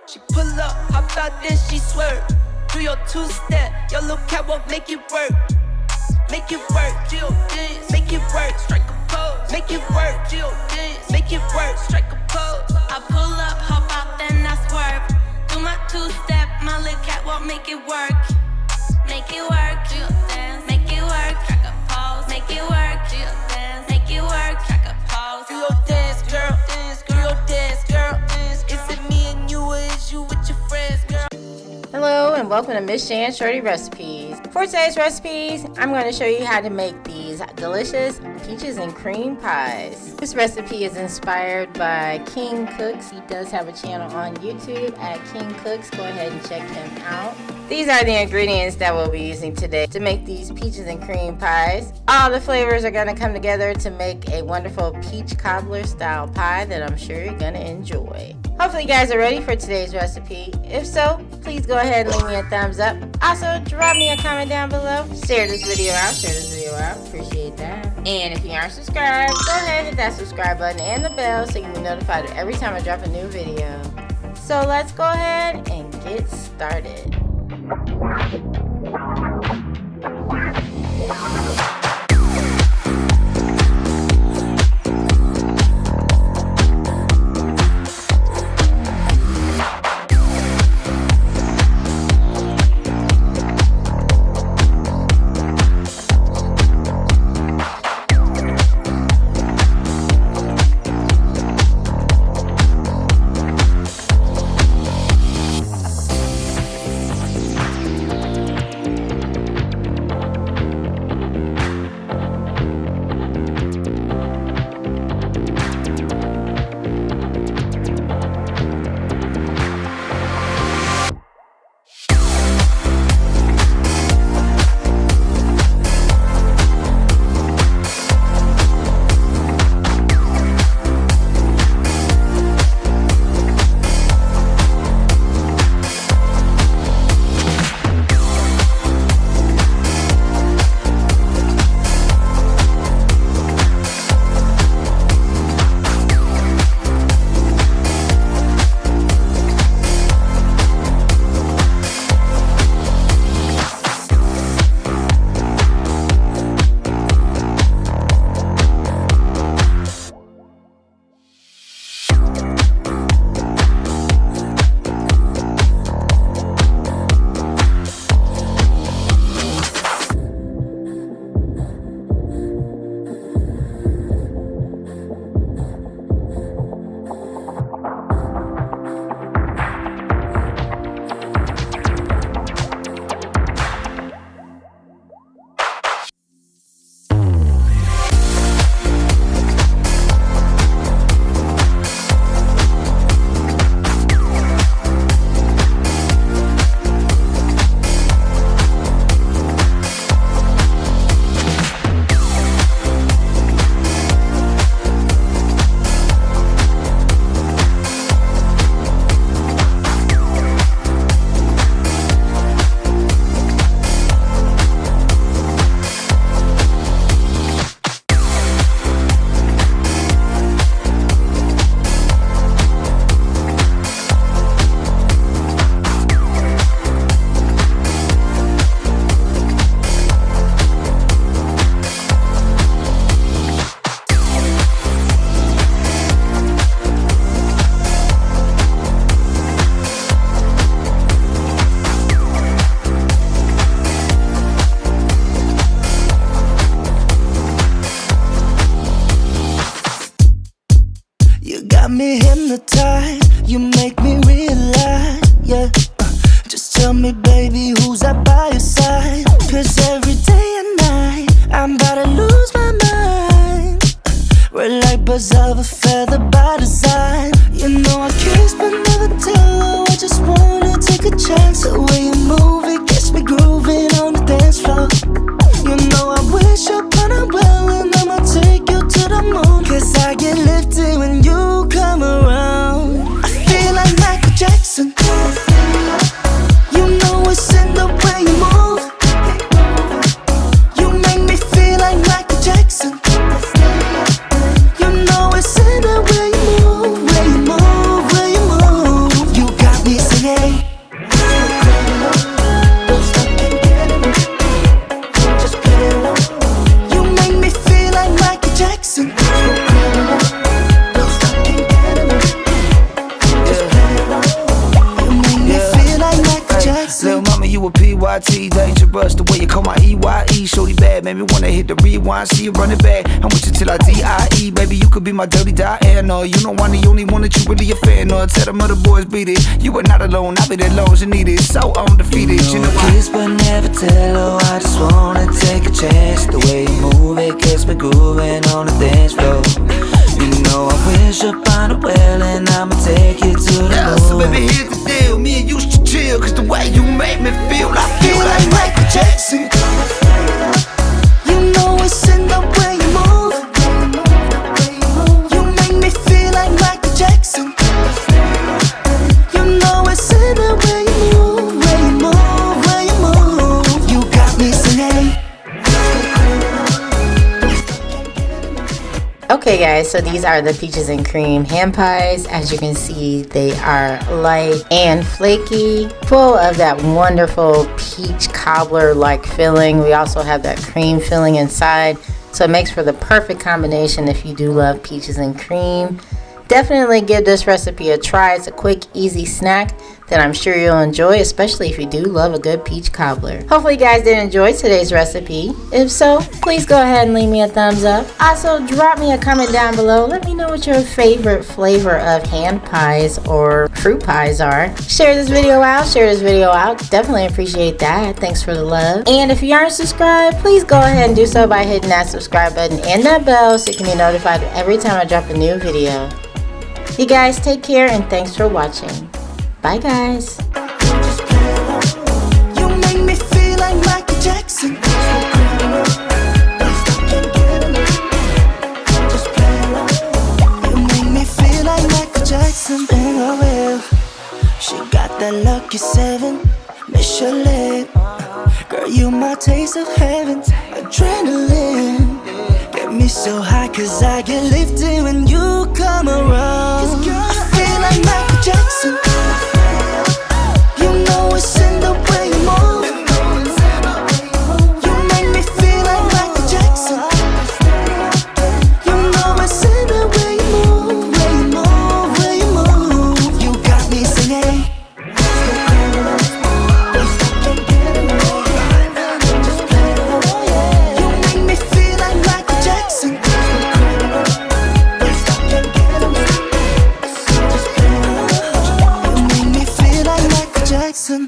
She pull up, hop out, then she swerve. Do your two-step, your little catwalk, make it work. Make it work, Jill dance, make it work, strike a pose. Make it work, Jill dance, make it work, strike a pose. I pull up, hop out, then I swerve. Do my two-step, my little catwalk, make it work. Make it work, Jill dance, make it work, strike a pose. Make it work, Jill dance, make it work, strike a pose. Do your dance, girl, dance, do your dance, girl, dance. Is it me and you, or is you with your friends, girl? Hello and welcome to Miss Shan Shorty Recipes. For today's recipes, I'm going to show you how to make these delicious peaches and cream pies. This recipe is inspired by King Cooks. He does have a channel on YouTube at King Cooks. Go ahead and check him out. These are the ingredients that we'll be using today to make these peaches and cream pies. All the flavors are going to come together to make a wonderful peach cobbler style pie that I'm sure you're going to enjoy. Hopefully you guys are ready for today's recipe. If so, please go ahead and leave me a thumbs up. Also, drop me a comment down below. Share this video out. Appreciate that. And if you aren't subscribed, go ahead and hit that subscribe button and the bell so you can be notified every time I drop a new video. So let's go ahead and get started. Got me hypnotized, you make me realize, yeah. Just tell me, baby, who's that by your side? Cause every day and night, I'm about to lose my mind. We're like birds of a feather by design. You know I kiss but never tell her, I just wanna take a chance. The way you move, it gets me grooving on the dance floor. You know I wish upon a well and I'ma take you to the moon. Cause I get lifted when you come around. I feel like Michael Jackson. You know it's in the way you move. You make me feel like Michael Jackson. You know it's in the way you move. P-Y-T, dangerous, the way you call my E-Y-E. Shorty bad, made me wanna hit the rewind, see you run it back. I'm with you till I D-I-E, baby, you could be my dirty Diana. You know I'm the only one that you really a fan of. Tell them other boys beat it, you are not alone, I'll be there long as you need it. So undefeated, you know I kiss but never tell, oh I just wanna take a chance. The way you move it gets me grooving on the dance floor. You know I wish upon a well and I'ma take you to the moon. So baby, here's the deal, me and you should chill, cause the way you make me feel, I feel like Michael Jackson. You know it's in the way you move. You make me feel like Michael Jackson. You know it's in the way you move, way you move, way you move. You got me singing. Okay guys, so these are the peaches and cream hand pies. As you can see, they are light and flaky, full of that wonderful peach cobbler like filling. We also have that cream filling inside, so it makes for the perfect combination if you do love peaches and cream. Definitely give this recipe a try. It's a quick, easy snack that I'm sure you'll enjoy, especially if you do love a good peach cobbler. Hopefully you guys did enjoy today's recipe. If so, please go ahead and leave me a thumbs up. Also, drop me a comment down below. Let me know what your favorite flavor of hand pies or fruit pies are. Share this video out. Definitely appreciate that. Thanks for the love. And if you aren't subscribed, please go ahead and do so by hitting that subscribe button and that bell so you can be notified every time I drop a new video. You guys take care and thanks for watching. Bye guys. You make me feel like Michael Jackson. You make me feel like Michael Jackson. And I will. She got that lucky 7, Michelin. Girl, you my taste of heaven. Adrenaline get me so high, cause I get lifted when you come around. I feel like Michael Jackson. You know it's in the way you move. You make me feel like Michael Jackson. You know it's in the way you move, way you move, way you move. You got me singing. You make me feel like Michael Jackson. You make me feel like Michael Jackson.